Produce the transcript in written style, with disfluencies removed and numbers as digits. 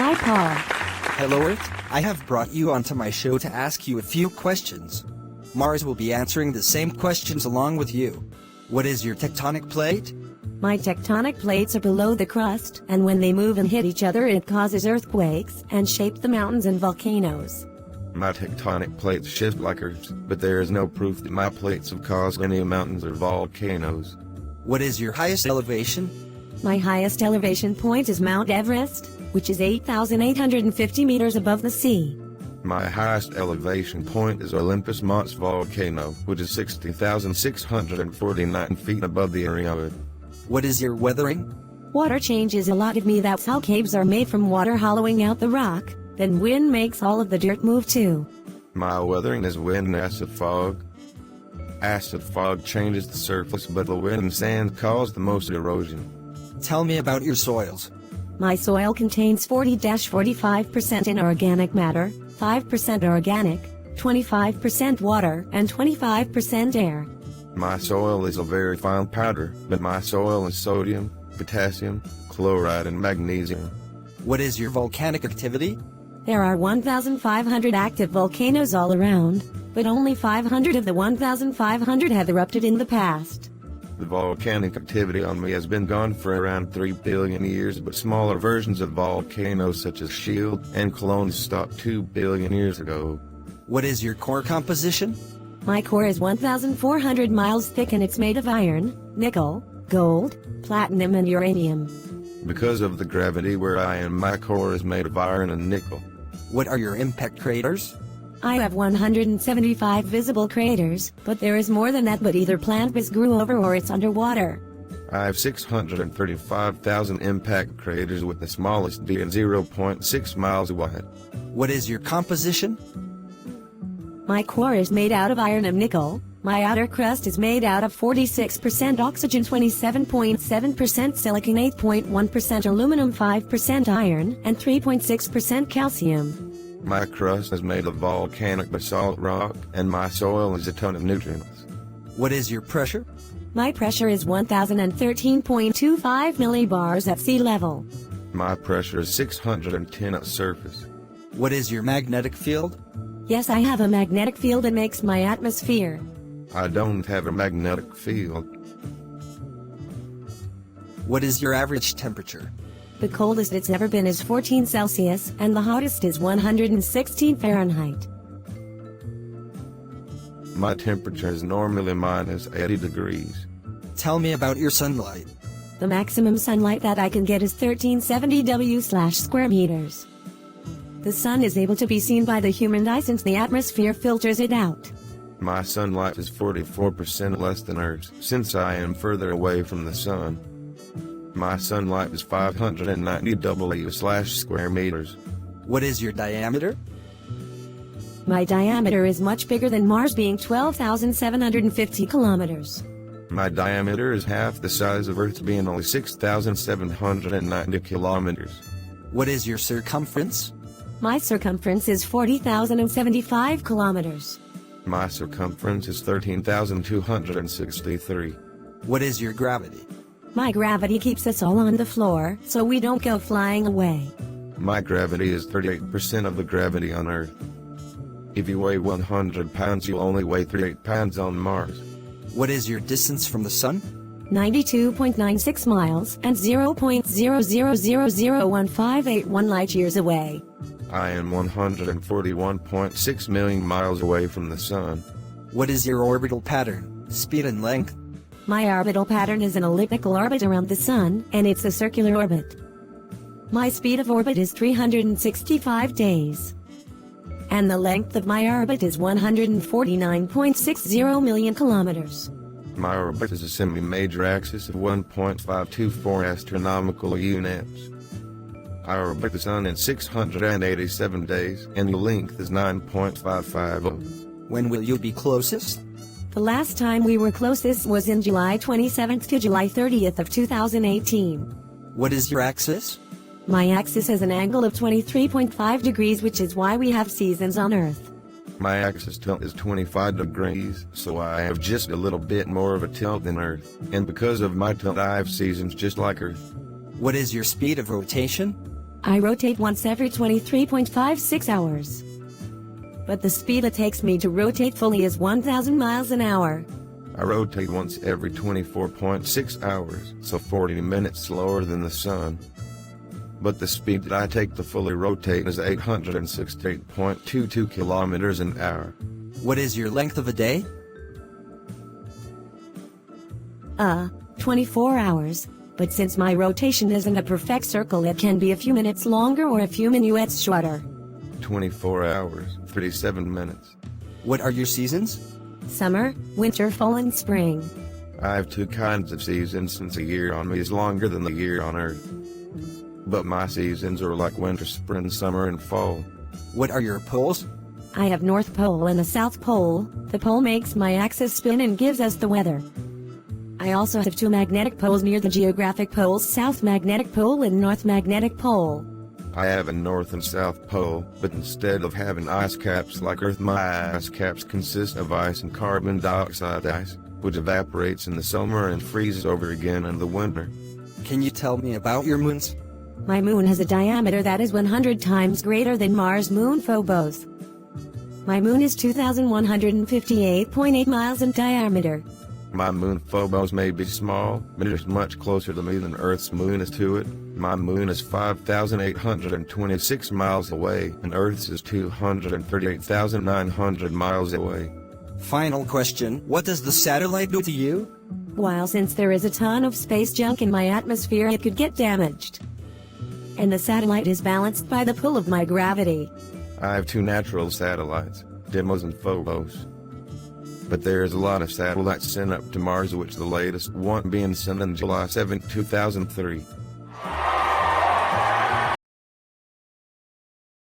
Hi, Paul. Hello Earth, I have brought you onto my show to ask you a few questions. Mars will be answering the same questions along with you. What is your tectonic plate? My tectonic plates are below the crust, and when they move and hit each other it causes earthquakes and shape the mountains and volcanoes. My tectonic plates shift like Earth's, but there is no proof that my plates have caused any mountains or volcanoes. What is your highest elevation? My highest elevation point is Mount Everest, which is 8,850 meters above the sea. My highest elevation point is Olympus Mons volcano, which is 60,649 feet above the area. What is your weathering? Water changes a lot of me. That's how caves are made, from water hollowing out the rock. Then wind makes all of the dirt move too. My weathering is wind and acid fog. Acid fog changes the surface, but the wind and sand cause the most erosion. Tell me about your soils. My soil contains 40-45% inorganic matter, 5% organic, 25% water, and 25% air. My soil is a very fine powder, but my soil is sodium, potassium, chloride, and magnesium. What is your volcanic activity? There are 1,500 active volcanoes all around, but only 500 of the 1,500 have erupted in the past. The volcanic activity on me has been gone for around 3 billion years, but smaller versions of volcanoes such as Shield and Cologne stopped 2 billion years ago. What is your core composition? My core is 1,400 miles thick and it's made of iron, nickel, gold, platinum, and uranium. Because of the gravity where I am, my core is made of iron and nickel. What are your impact craters? I have 175 visible craters, but there is more than that, but either plant mass grew over or it's underwater. I have 635,000 impact craters, with the smallest being 0.6 miles wide. What is your composition? My core is made out of iron and nickel. My outer crust is made out of 46% oxygen, 27.7% silicon, 8.1% aluminum, 5% iron, and 3.6% calcium. My crust is made of volcanic basalt rock, and my soil is a ton of nutrients. What is your pressure? My pressure is 1,013.25 millibars at sea level. My pressure is 610 at surface. What is your magnetic field? Yes, I have a magnetic field that makes my atmosphere. I don't have a magnetic field. What is your average temperature? The coldest it's ever been is 14 Celsius, and the hottest is 116 Fahrenheit. My temperature is normally minus 80 degrees. Tell me about your sunlight. The maximum sunlight that I can get is 1370 W/square meters. The sun is able to be seen by the human eye since the atmosphere filters it out. My sunlight is 44% less than Earth's, since I am further away from the sun. My sunlight is 590 W/square meters. What is your diameter? My diameter is much bigger than Mars, being 12,750 kilometers. My diameter is half the size of Earth, being only 6,790 kilometers. What is your circumference? My circumference is 40,075 kilometers. My circumference is 13,263. What is your gravity? My gravity keeps us all on the floor, so we don't go flying away. My gravity is 38% of the gravity on Earth. If you weigh 100 pounds, you only weigh 38 pounds on Mars. What is your distance from the sun? 92.96 miles and 0.0000158 light years away. I am 141.6 million miles away from the sun. What is your orbital pattern, speed and length? My orbital pattern is an elliptical orbit around the sun, and it's a circular orbit. My speed of orbit is 365 days. And the length of my orbit is 149.60 million kilometers. My orbit is a semi-major axis of 1.524 astronomical units. I orbit the sun in 687 days, and the length is 9.550. When will you be closest? The last time we were closest was in July 27th to July 30th of 2018. What is your axis? My axis has an angle of 23.5 degrees, which is why we have seasons on Earth. My axis tilt is 25 degrees, so I have just a little bit more of a tilt than Earth, and because of my tilt I have seasons just like Earth. What is your speed of rotation? I rotate once every 23.56 hours. But the speed it takes me to rotate fully is 1,000 miles an hour. I rotate once every 24.6 hours, so 40 minutes slower than the sun. But the speed that I take to fully rotate is 868.22 kilometers an hour. What is your length of a day? 24 hours. But since my rotation isn't a perfect circle, it can be a few minutes longer or a few minutes shorter. 24 hours, 37 minutes. What are your seasons? Summer, winter, fall, and spring. I have two kinds of seasons since a year on me is longer than the year on Earth. But my seasons are like winter, spring, summer, and fall. What are your poles? I have North Pole and a South Pole. The pole makes my axis spin and gives us the weather. I also have two magnetic poles near the geographic poles, South Magnetic Pole and North Magnetic Pole. I have a North and South Pole, but instead of having ice caps like Earth, my ice caps consist of ice and carbon dioxide ice, which evaporates in the summer and freezes over again in the winter. Can you tell me about your moons? My moon has a diameter that is 100 times greater than Mars' moon Phobos. My moon is 2,158.8 miles in diameter. My moon Phobos may be small, but it is much closer to me than Earth's moon is to it. My moon is 5,826 miles away, and Earth's is 238,900 miles away. Final question, what does the satellite do to you? While since there is a ton of space junk in my atmosphere, it could get damaged. And the satellite is balanced by the pull of my gravity. I have two natural satellites, Deimos and Phobos. But there is a lot of satellites sent up to Mars, which the latest one being sent on July 7, 2003.